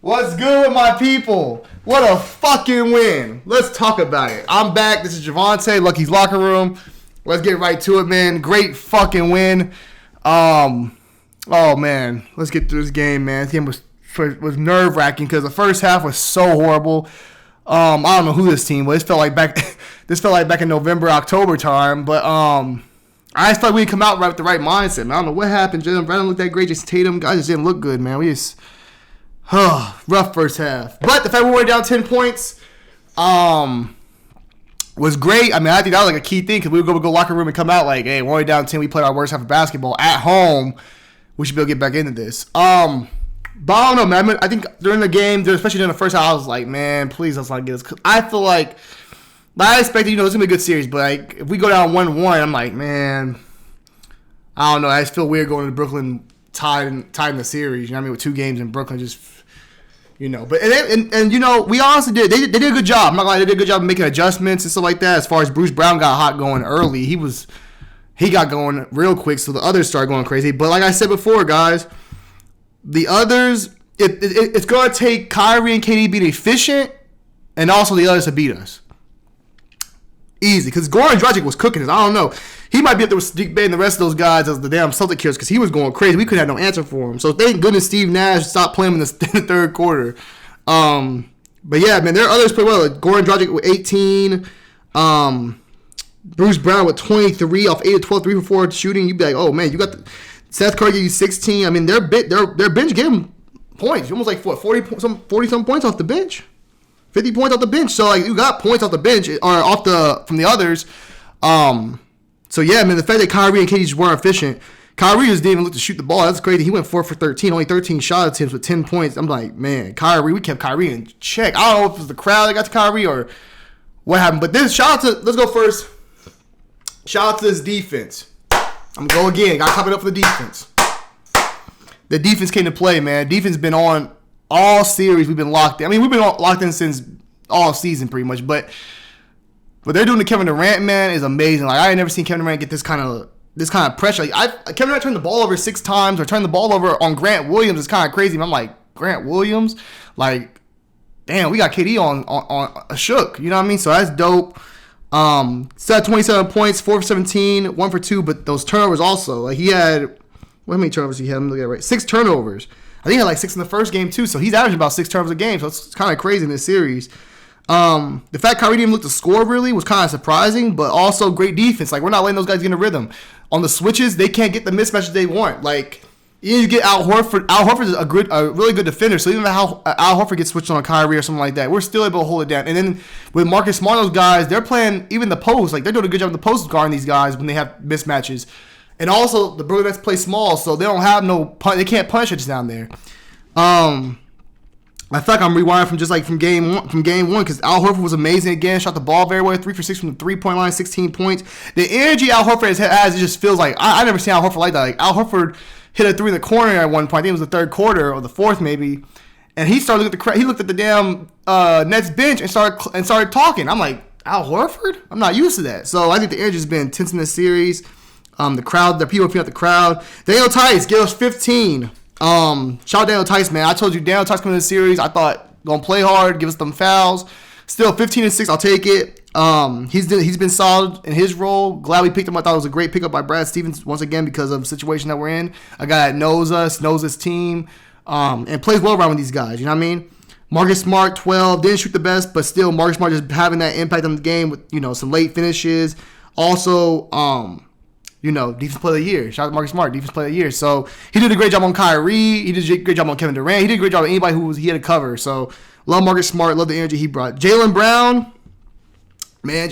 What's good with my people? What a fucking win. Let's talk about it. I'm back. This is Javante, Lucky's Locker Room. Let's get right to it, man. Great fucking win. Oh, man. Let's get through this game, man. This game was nerve-wracking because the first half was so horrible. I don't know who this team was. This felt like back in November, October time. But I just felt like we didn't come out right with the right mindset, man. I don't know what happened. Jalen Brown looked that great. Just Tatum, guys just didn't look good, man. We just... rough first half. But the fact we were down 10 points was great. I mean, I think that was like a key thing because we would go locker room and come out like, hey, we're only down 10. We played our worst half of basketball at home. We should be able to get back into this. But I don't know, man. I think during the game, especially during the first half, I was like, man, please let's not get this. I feel like I expected, it's going to be a good series. But like, if we go down 1-1, I'm like, man, I don't know. I just feel weird going to Brooklyn tied in the series. You know what I mean? With 2 games in Brooklyn, just... but we honestly did. They did a good job. I'm not gonna lie, they did a good job of making adjustments and stuff like that. As far as Bruce Brown got hot going early, he got going real quick, so the others started going crazy. But like I said before, guys, the others, it's gonna take Kyrie and KD being efficient, and also the others to beat us. Easy, because Goran Dragic was cooking us. I don't know. He might be up there with Dick Bay and the rest of those guys as the damn Celtic killers because he was going crazy. We couldn't have no answer for him. So thank goodness Steve Nash stopped playing him in the third quarter. But yeah, man, there are others play well. Like Goran Dragic with 18. Bruce Brown with 23 off 8 of 12, 3 for 4 shooting. You'd be like, oh man, you got Seth Curry give you 16. I mean, their bench gave him points. Almost like 40 some points off the bench. 50 points off the bench. So like you got points off the bench or from the others. So yeah, man, the fact that Kyrie and KD just weren't efficient. Kyrie just didn't even look to shoot the ball. That's crazy. He went 4 for 13, only 13 shot attempts with 10 points. I'm like, man, we kept Kyrie in check. I don't know if it was the crowd that got to Kyrie or what happened. But let's go first. Shout out to this defense. I'm going to go again. Got to top it up for the defense. The defense came to play, man. Defense been on all series. We've been locked in. I mean, we've been locked in since all season pretty much, but what they're doing to Kevin Durant, man, is amazing. Like I ain't never seen Kevin Durant get this kind of pressure. Like Kevin Durant turned the ball over 6 times or turned the ball over on Grant Williams. It's kind of crazy. I'm like, Grant Williams, like, damn, we got KD on a shook. You know what I mean? So that's dope. Set 27 points, 4 for 17, 1 for 2, but those turnovers also. Like he had, how many turnovers he had? Let me look at it right. 6 turnovers. I think he had like 6 in the first game too. So he's averaging about 6 turnovers a game. So it's kind of crazy in this series. The fact Kyrie didn't look to score really was kind of surprising, but also great defense. Like we're not letting those guys get in a rhythm. On the switches, they can't get the mismatches they want. Like you need to get Al Horford. Al Horford is a really good defender. So even if Al Horford gets switched on Kyrie or something like that, we're still able to hold it down. And then with Marcus Smart, those guys, they're playing even the post. Like they're doing a good job in the post guarding these guys when they have mismatches. And also the Brooklyn Nets play small, so they don't have they can't punish it down there. I feel like I'm rewinding from game one because Al Horford was amazing again. Shot the ball very well, 3 for 6 from the 3-point line, 16 points. The energy Al Horford has, it just feels like I never seen Al Horford like that. Like Al Horford hit a 3 in the corner at one point. I think it was the third quarter or the fourth maybe, and he started looking at the crowd. He looked at the damn Nets bench and started talking. I'm like, Al Horford? I'm not used to that. So I think the energy has been intense in this series. The crowd, the people feeling out the crowd. Daniel Tice gave us 15. Shout out Daniel Tice, man. I told you Daniel Tice coming in the series. I thought gonna play hard, give us them fouls. Still 15-6, I'll take it. He's been solid in his role. Glad we picked him. I thought it was a great pickup by Brad Stevens once again because of the situation that we're in. A guy that knows us, knows his team, and plays well around with these guys. You know what I mean? Marcus Smart 12 didn't shoot the best, but still Marcus Smart just having that impact on the game with some late finishes. Also, defense player of the year. Shout out to Marcus Smart, defense player of the year. So he did a great job on Kyrie. He did a great job on Kevin Durant. He did a great job on anybody he had to cover. So love Marcus Smart. Love the energy he brought. Jaylen Brown, man,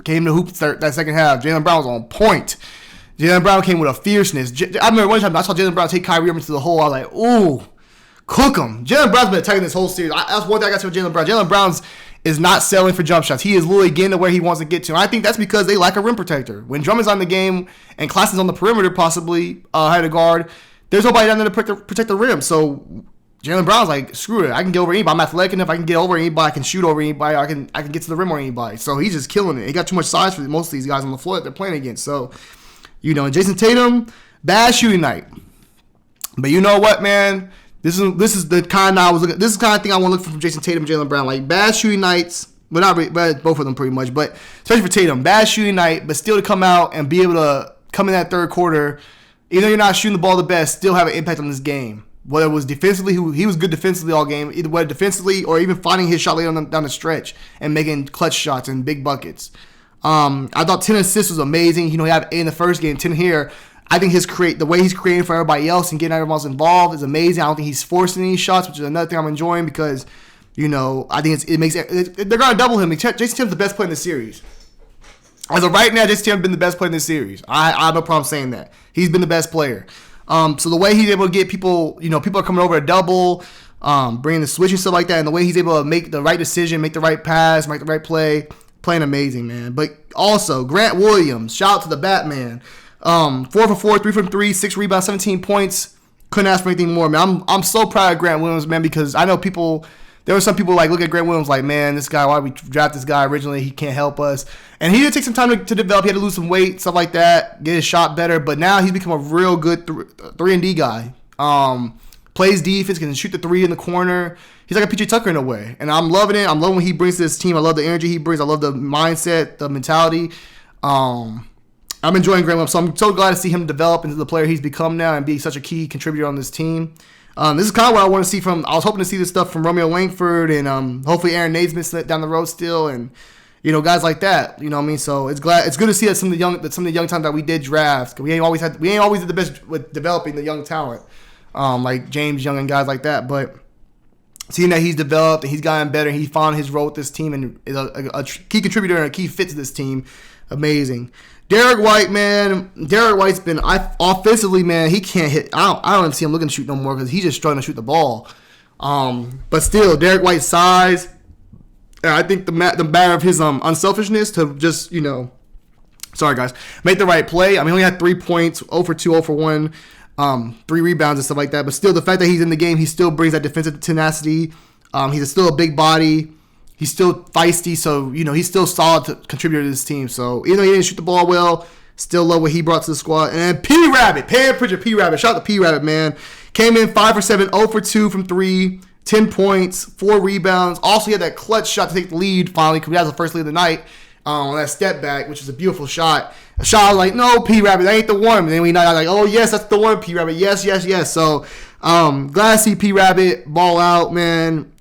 came to hoop that second half. Jaylen Brown was on point. Jaylen Brown came with a fierceness. I remember one time I saw Jaylen Brown take Kyrie over into the hole. I was like, ooh, cook him. Jaylen Brown's been attacking this whole series. That's one thing I got to say with Jaylen Brown. Jaylen Brown's is not selling for jump shots. He is literally getting to where he wants to get to. And I think that's because they lack a rim protector. When Drummond's on the game and Claxton's on the perimeter possibly head of guard, there's nobody down there to protect the rim. So Jaylen Brown's like, screw it. I can get over anybody. I'm athletic enough. I can get over anybody. I can shoot over anybody. I can get to the rim on anybody. So he's just killing it. He got too much size for most of these guys on the floor that they're playing against. So, Jason Tatum, bad shooting night. But you know what, man? This is the kind I was looking. This is the kind of thing I want to look for from Jason Tatum and Jaylen Brown. Like bad shooting nights, but not really, both of them pretty much. But especially for Tatum, bad shooting night, but still to come out and be able to come in that third quarter, even though you're not shooting the ball the best, still have an impact on this game. Whether it was defensively, he was good defensively all game, either whether defensively or even finding his shot later down the stretch and making clutch shots and big buckets. I thought 10 assists was amazing. He had 8 in the first game, 10 here. I think the way he's creating for everybody else and getting everyone else involved is amazing. I don't think he's forcing any shots, which is another thing I'm enjoying because, I think they're going to double him. Jason Tatum's the best player in the series. As of right now, Jason Tatum's been the best player in this series. I have no problem saying that. He's been the best player. So the way he's able to get people, people are coming over a double, bringing the switch and stuff like that, and the way he's able to make the right decision, make the right pass, make the right play, playing amazing, man. But also, Grant Williams, shout out to the Batman. 4 for 4, 3 from 3, 6 rebounds, 17 points. Couldn't ask for anything more, man. I'm so proud of Grant Williams, man, because I know there were some people like look at Grant Williams like, man, this guy, why did we draft this guy originally? He can't help us. And he did take some time to develop. He had to lose some weight, stuff like that, get his shot better. But now he's become a real good 3-and-D guy. Plays defense, can shoot the 3 in the corner. He's like a PJ Tucker in a way. And I'm loving it. I'm loving what he brings to this team. I love the energy he brings. I love the mindset, the mentality. I'm enjoying Grant Williams, so I'm so glad to see him develop into the player he's become now and be such a key contributor on this team. This is kind of what I want to see from. I was hoping to see this stuff from Romeo Langford and hopefully Aaron Naismith down the road still, and guys like that. You know what I mean? So it's good to see that some of the young talent that we did draft. We ain't always did the best with developing the young talent, like James Young and guys like that. But seeing that he's developed and he's gotten better, and he found his role with this team and is a key contributor and a key fit to this team. Amazing. Derek White, man. Derek White's been offensively, man. He can't hit. I don't even see him looking to shoot no more because he's just struggling to shoot the ball. But still, Derek White's size. I think the matter of his unselfishness to just sorry guys, make the right play. I mean, he only had 3 points, 0 for 2, 0 for 1, 3 rebounds and stuff like that. But still, the fact that he's in the game, he still brings that defensive tenacity. He's still a big body. He's still feisty, so, he's still solid to contribute to this team. So, even though he didn't shoot the ball well, still love what he brought to the squad. And then P-Rabbit, Pam Pritchard, P-Rabbit. Shout out to P-Rabbit, man. Came in 5 for 7, 0 for 2 from 3, 10 points, 4 rebounds. Also, he had that clutch shot to take the lead finally because we had the first lead of the night on that step back, which is a beautiful shot. A shot I was like, no, P-Rabbit, that ain't the one. And then I was like, oh, yes, that's the one, P-Rabbit. Yes, yes, yes. So, glad to see P-Rabbit ball out, man.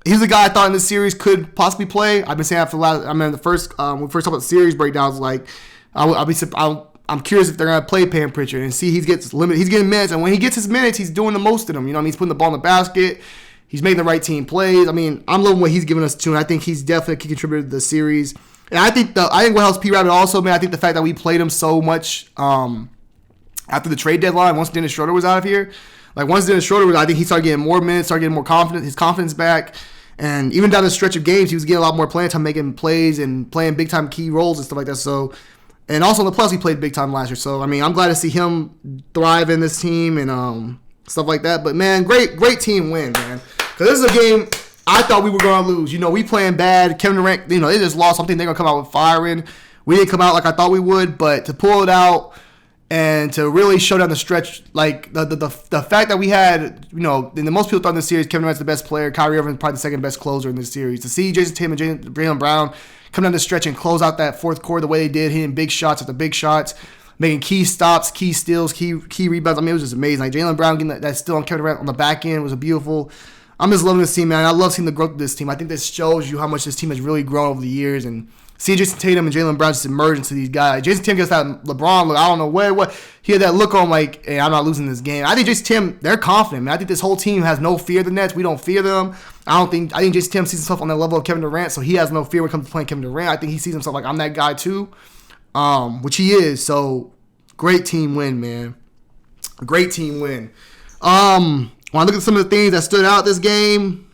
He's the guy I thought in this series could possibly play. I've been saying that for the first when we first talked about the series breakdowns, like I'm curious if they're gonna play Pam Pritchard and see he's getting minutes, and when he gets his minutes, he's doing the most of them. He's putting the ball in the basket, he's making the right team plays. I mean, I'm loving what he's giving us too, and I think he's definitely a key contributor to the series. And I think what helps P Rabbit also, man. I think the fact that we played him so much after the trade deadline, once Dennis Schroeder was out of here. Like, once Dennis Schroeder was, I think he started getting more minutes, started getting more confidence, his confidence back. And even down the stretch of games, he was getting a lot more playing time, making plays and playing big-time key roles and stuff like that. So, and also in the playoffs, he played big-time last year. So, I mean, I'm glad to see him thrive in this team and stuff like that. But, man, great team win, man. Because this is a game I thought we were going to lose. We playing bad. Kevin Durant, they just lost something. They're going to come out with firing. We didn't come out like I thought we would. But to pull it out and to really show down the stretch, like the fact that we had, and the most people thought in this series, Kevin Durant's the best player, Kyrie Irving's probably the second best closer in this series. To see Jason Tatum and Jaylen Brown come down the stretch and close out that fourth quarter the way they did, hitting big shots after big shots, making key stops, key steals, key rebounds. I mean, it was just amazing. Like Jaylen Brown getting that steal on Kevin Durant on the back end was a beautiful. I'm just loving this team, man. I love seeing the growth of this team. I think this shows you how much this team has really grown over the years, and seeing Jason Tatum and Jaylen Brown just emerge into these guys. Jason Tatum gets that LeBron look. I don't know what. He had that look on like, hey, I'm not losing this game. I think Jason Tatum, they're confident, man. I think this whole team has no fear of the Nets. We don't fear them. I think Jason Tatum sees himself on that level of Kevin Durant, so he has no fear when it comes to playing Kevin Durant. I think he sees himself like, I'm that guy too, which he is. So, great team win, man. Great team win. When I look at some of the things that stood out this game,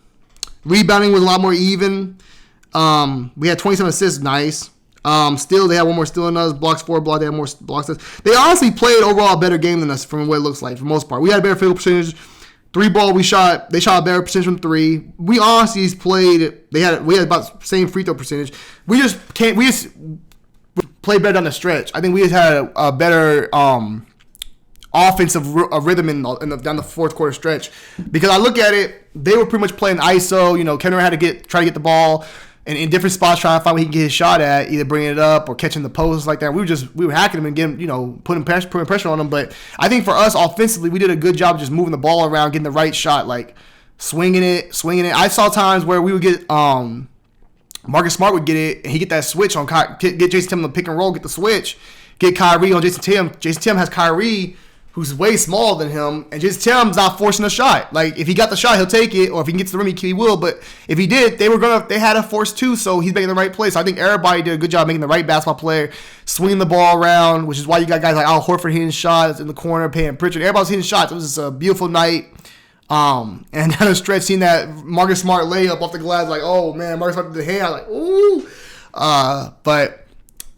rebounding was a lot more even. We had 27 assists, nice. Still, they had one more steal than us. Blocks 4, block. They had more blocks than us. They honestly played overall a better game than us from what it looks like for the most part. We had a better field goal percentage. 3-ball, they shot a better percentage from 3. We honestly played. We had about the same free throw percentage. We just played better down the stretch. I think we just had a better offensive rhythm down the fourth quarter stretch. Because I look at it, they were pretty much playing ISO. Kevin Durant had to try to get the ball and in different spots, trying to find where he can get his shot at, either bringing it up or catching the posts like that. We were hacking him and getting, putting pressure on him. But I think for us offensively, we did a good job of just moving the ball around, getting the right shot, like swinging it. I saw times where we would get Marcus Smart would get it and he get that switch on get Jason Tatum to pick and roll, get the switch, get Kyrie on Jason Tatum. Jason Tatum has Kyrie, who's way smaller than him, and Jason Tatum's not forcing a shot. Like, if he got the shot, he'll take it, or if he gets the rim, he will. But if he did, they had a force too, so he's making the right play. So I think everybody did a good job making the right basketball player, swinging the ball around, which is why you got guys like Al Horford hitting shots in the corner, Payton Pritchard. Everybody's hitting shots. It was just a beautiful night. And down the stretch, seeing that Marcus Smart layup off the glass, like, oh man, Marcus Smart did the hand, I was like, ooh. But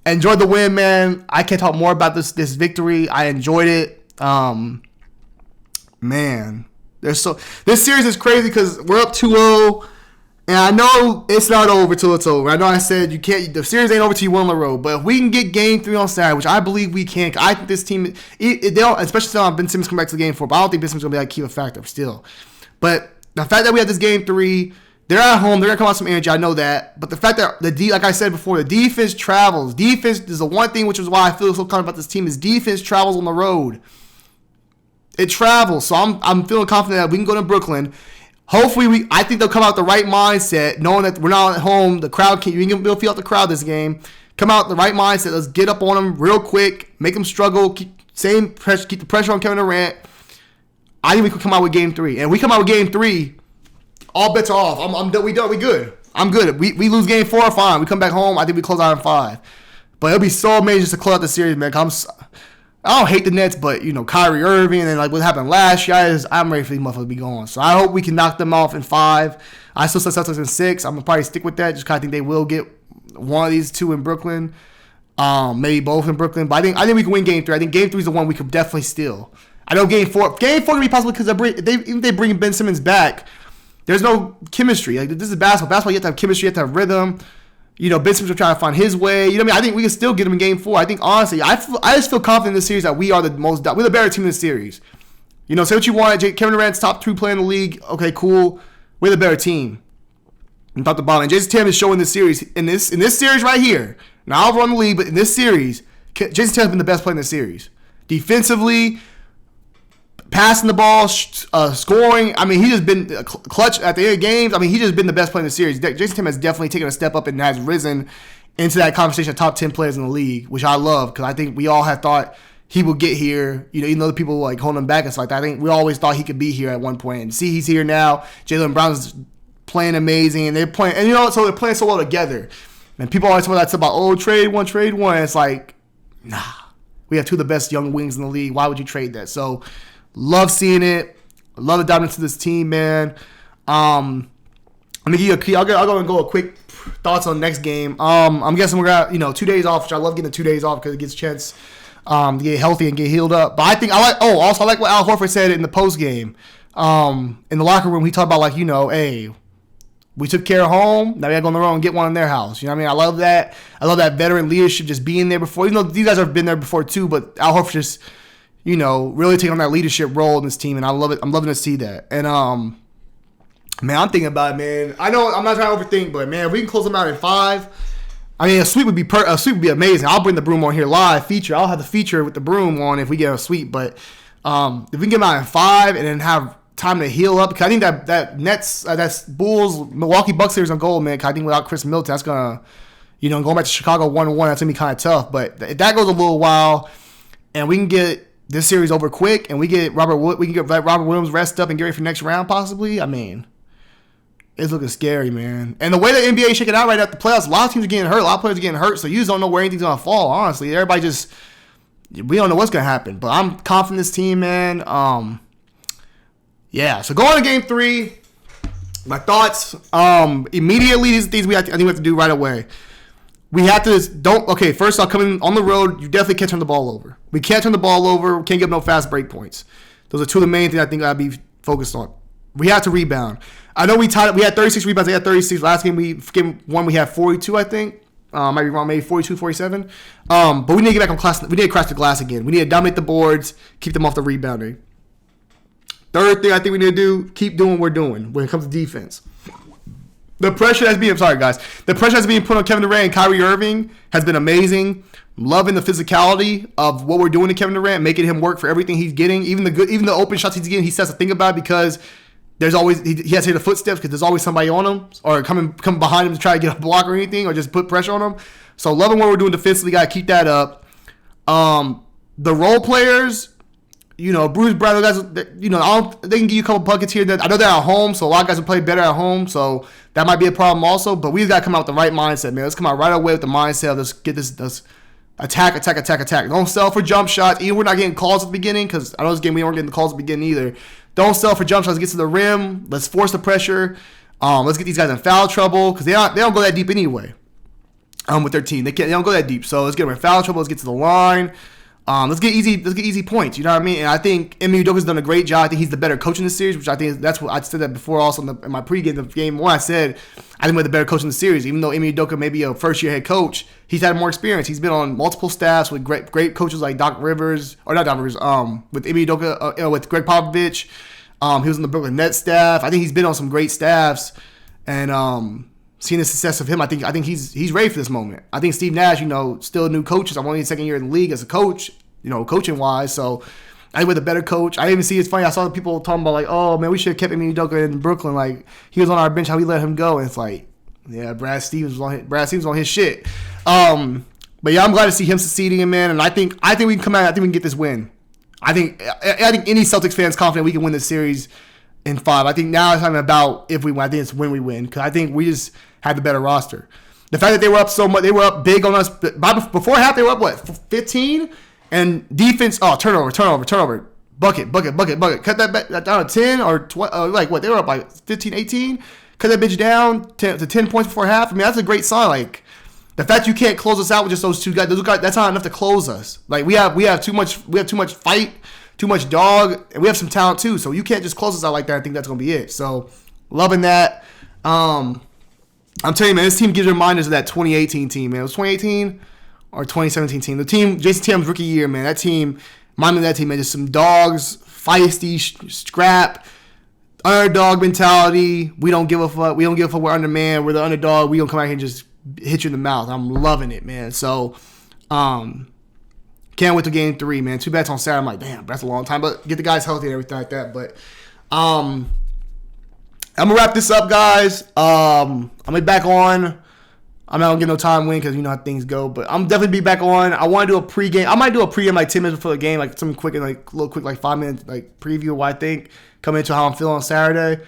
enjoyed the win, man. I can't talk more about this victory. I enjoyed it. Man, this series is crazy because we're up 2-0, and I know it's not over till it's over. I know I said the series ain't over till you win on the road, but if we can get Game 3 on Saturday, which I believe we can, I think this team, especially still Ben Simmons come back to the Game 4, but I don't think Ben Simmons is gonna be like a key factor still. But the fact that we have this Game 3, they're at home, they're gonna come out some energy. I know that, but the fact that like I said before, the defense travels. Defense is the one thing, which is why I feel so confident about this team, is defense travels on the road. It travels, so I'm feeling confident that we can go to Brooklyn. Hopefully, I think they'll come out with the right mindset, knowing that we're not at home. The crowd you can feel out the crowd this game. Come out with the right mindset. Let's get up on them real quick, make them struggle, keep the pressure on Kevin Durant. I think we could come out with Game 3, and we come out with Game 3, all bets are off. We good. I'm good. We lose Game 4, fine. We come back home. I think we close out in 5. But it'll be so amazing just to close out the series, man. I don't hate the Nets, but, Kyrie Irving and like what happened last year, I'm ready for these motherfuckers to be gone. So I hope we can knock them off in 5. I still said Celtics in 6. I'm going to probably stick with that just because I think they will get one of these two in Brooklyn, maybe both in Brooklyn. But I think we can win Game 3. I think Game 3 is the one we could definitely steal. I know Game 4 can be possible because even if they bring Ben Simmons back, there's no chemistry. Like, this is basketball. Basketball, you have to have chemistry, you have to have rhythm. Ben Simmons will try to find his way. I think we can still get him in Game 4. I think, honestly, I just feel confident in this series that we're the better team in this series. Say what you want. Kevin Durant's top 3 player in the league. Okay, cool. We're the better team. From top to bottom. And Jason Tatum is showing this series. In this series right here, not overall in the league, but in this series, Jason Tatum's been the best player in this series. Defensively, passing the ball, scoring. I mean, he's just been clutch at the end of games. I mean, he's just been the best player in the series. Jason Tatum has definitely taken a step up and has risen into that conversation of top 10 players in the league, which I love because I think we all had thought he would get here. Even though the people like holding him back and stuff like that, I think we always thought he could be here at one point. And see, he's here now. Jaylen Brown's playing amazing, and they're playing, and so they're playing so well together. And people always talk about trade one. It's like, nah, we have two of the best young wings in the league. Why would you trade that? So. Love seeing it. Love the dominance of this team, man. Let me give you a key. I'll go and go a quick thoughts on next game. I'm guessing we're gonna 2 days off, which I love getting the 2 days off because it gets a chance to get healthy and get healed up. But I like what Al Horford said in the post game. In the locker room, he talked about hey, we took care of home. Now we gotta go on the road and get one in their house. You know what I mean? I love that. I love that veteran leadership, just being there before. These guys have been there before too, but Al Horford just really taking on that leadership role in this team, and I love it. I'm loving to see that. And man, I'm thinking about it, man. I know I'm not trying to overthink, but man, if we can close them out in 5, I mean, a sweep would be amazing. I'll bring the broom on here live feature. I'll have the feature with the broom on if we get a sweep. But if we can get them out in 5 and then have time to heal up, because I think that Nets, that's Bulls, Milwaukee Bucks series on gold, man. Cause I think without Chris Middleton, that's gonna, going back to Chicago 1-1, that's gonna be kind of tough. But if that goes a little while, and we can get this series over quick, and we can get Robert Williams rest up and get ready for next round possibly. I mean, it's looking scary, man. And the way the NBA is shaking out right now, the playoffs, a lot of teams are getting hurt, a lot of players are getting hurt, so you just don't know where anything's gonna fall. Honestly, everybody we don't know what's gonna happen. But I'm confident in this team, man. Yeah. So going to Game 3, my thoughts. Immediately, these things I think we have to do right away. We have to first off, coming on the road, you definitely can't turn the ball over. We can't turn the ball over. We can't give no fast break points. Those are two of the main things I think I'd be focused on. We have to rebound. I know we had 36 rebounds. They had 36. Last game we had 42, I think. Might be wrong, maybe 42, 47. But we need to get back on class. We need to crash the glass again. We need to dominate the boards, keep them off the rebounding. Third thing I think we need to do, keep doing what we're doing when it comes to defense. The pressure that's being, the pressure that's being put on Kevin Durant and Kyrie Irving has been amazing. I'm loving the physicality of what we're doing to Kevin Durant, making him work for everything he's getting, even the open shots he's getting. He says to think about it because there's always he has to hit the footsteps because there's always somebody on him or come behind him to try to get a block or anything or just put pressure on him. So loving what we're doing defensively, got to keep that up. The role players. Bruce Brown, guys, they can give you a couple buckets here. I know they're at home, so a lot of guys will play better at home, so that might be a problem also. But we've got to come out with the right mindset, man. Let's come out right away with the mindset of let's get this attack. Don't sell for jump shots. Even we're not getting calls at the beginning, because I know this game we weren't getting the calls at the beginning either. Don't sell for jump shots. Get to the rim. Let's force the pressure. Let's get these guys in foul trouble, because they don't go that deep anyway. With their team, they don't go that deep. So let's get them in foul trouble. Let's get to the line. Let's get easy points. You know what I mean? And I think Ime Udoka's done a great job. I think he's the better coach in the series, which I think that's what I said that before. Also in my pregame of game one, I said I think we're the better coach in the series. Even though Ime Udoka may be a first-year head coach, he's had more experience. He's been on multiple staffs with great coaches like with Ime Udoka, with Greg Popovich. He was on the Brooklyn Nets staff. I think he's been on some great staffs, and seeing the success of him, I think he's ready for this moment. I think Steve Nash, still a new coach. I'm only his second year in the league as a coach, coaching wise. So I think with a better coach. I even see it's funny. I saw people talking about like, oh man, we should have kept Ime Udoka in Brooklyn. Like he was on our bench, how we let him go. And it's like, yeah, Brad Stevens was on his shit. But yeah, I'm glad to see him succeeding, man. And I think we can come out. I think we can get this win. I think any Celtics fans confident we can win this series in 5. I think now it's not about if we win. I think it's when we win, because I think we just had the better roster. The fact that they were up so much, they were up big on us. Before half, they were up, 15? And defense, turnover. Bucket. Cut that down to 10 or 20, they were up like 15, 18. Cut that bitch down to 10 points before half. I mean, that's a great sign. Like, the fact you can't close us out with just those two guys, that's not enough to close us. Like, we have too much fight, too much dog, and we have some talent too. So you can't just close us out like that. I think that's going to be it. So, loving that. I'm telling you, man, this team gives reminders of that 2018 team, man. It was 2018 or 2017 team. The team, Jason Tatum's rookie year, man. That team, remind me of that team, man. Just some dogs, feisty, scrap, underdog mentality. We don't give a fuck. We don't give a fuck. We're underman. We're the underdog. We don't come out here and just hit you in the mouth. I'm loving it, man. So, can't wait to game 3, man. 2 bets on Saturday. I'm like, damn, that's a long time. But get the guys healthy and everything like that. But, I'm going to wrap this up, guys. I'm going to be back on. I'm not going to get no time win because you know how things go. But I'm definitely be back on. I want to do a pregame. I might do a pregame like 10 minutes before the game, like something quick and like a little quick, like 5 minutes, like preview of what I think, coming into how I'm feeling on Saturday.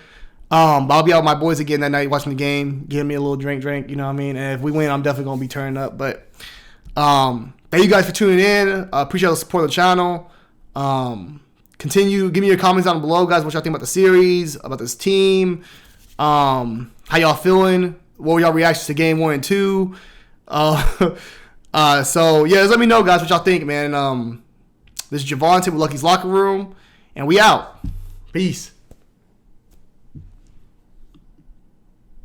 But I'll be out with my boys again that night watching the game, giving me a little drink, you know what I mean? And if we win, I'm definitely going to be turning up. But thank you guys for tuning in. Appreciate the support of the channel. Continue, give me your comments down below, guys, what y'all think about the series, about this team, how y'all feeling, what were y'all reactions to game 1 and 2. So yeah, just let me know, guys, what y'all think, man. This is Javante with Lucky's Locker Room, and we out. Peace.